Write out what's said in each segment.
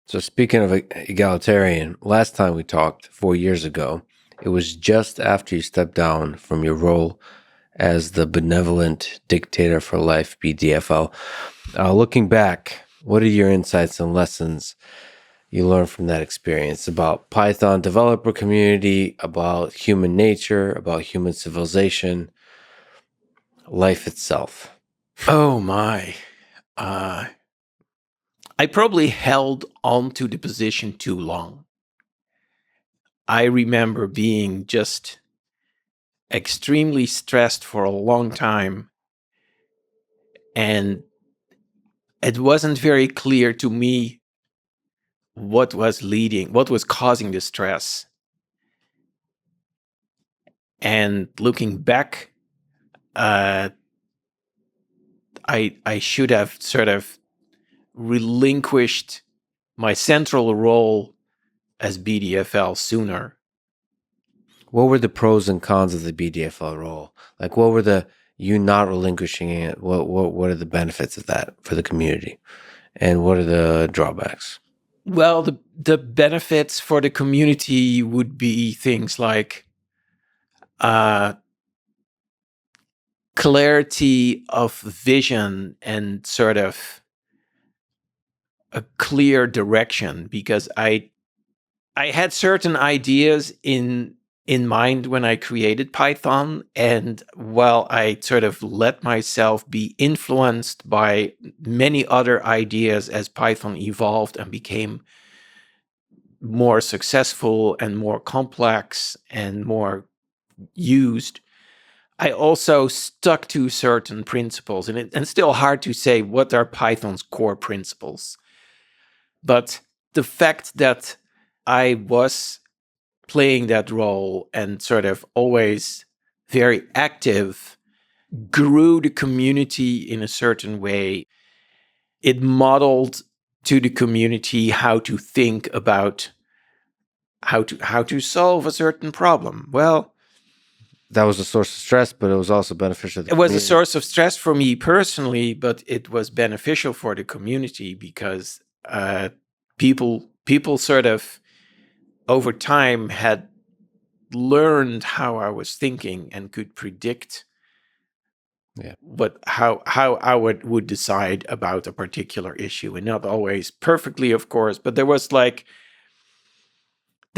So speaking of egalitarian, last time we talked 4 years ago, it was just after you stepped down from your role as the benevolent dictator for life, BDFL. Looking back, what are your insights and lessons you learned from that experience about Python developer community, about human nature, about human civilization, life itself? Oh my. I probably held on to the position too long. I remember being just extremely stressed for a long time, and it wasn't very clear to me what was causing the stress. And looking back, I should have sort of relinquished my central role as BDFL sooner. What were the pros and cons of the BDFL role? Like, what were you not relinquishing it? What are the benefits of that for the community? And what are the drawbacks? Well, the benefits for the community would be things like clarity of vision and sort of a clear direction, because I had certain ideas in mind when I created Python, and while I sort of let myself be influenced by many other ideas as Python evolved and became more successful and more complex and more used, I also stuck to certain principles, and it's still hard to say what are Python's core principles. But the fact that I was playing that role and sort of always very active grew the community in a certain way. It modeled to the community how to think about how to solve a certain problem. Well, that was a source of stress, but it was also beneficial to the community. It was a source of stress for me personally, but it was beneficial for the community because people sort of over time had learned how I was thinking and could predict how I would decide about a particular issue, and not always perfectly, of course, but there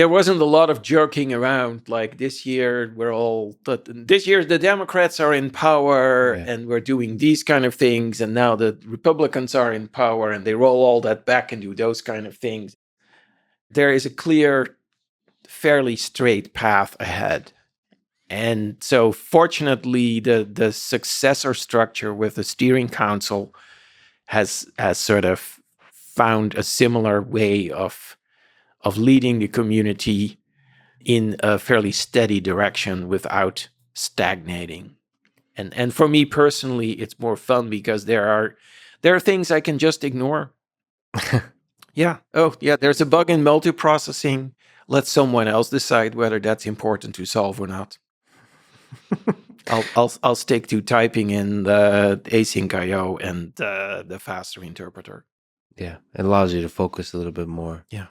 wasn't a lot of joking around like this year the Democrats are in power and we're doing these kind of things, and now the Republicans are in power and they roll all that back and do those kind of things. There is a clear, fairly straight path ahead. And so fortunately, the successor structure with the steering council has sort of found a similar way of leading the community in a fairly steady direction without stagnating. And for me personally, it's more fun because there are things I can just ignore. Yeah. Oh, yeah. There's a bug in multiprocessing. Let someone else decide whether that's important to solve or not. I'll stick to typing in the async IO and the faster interpreter. Yeah, it allows you to focus a little bit more. Yeah.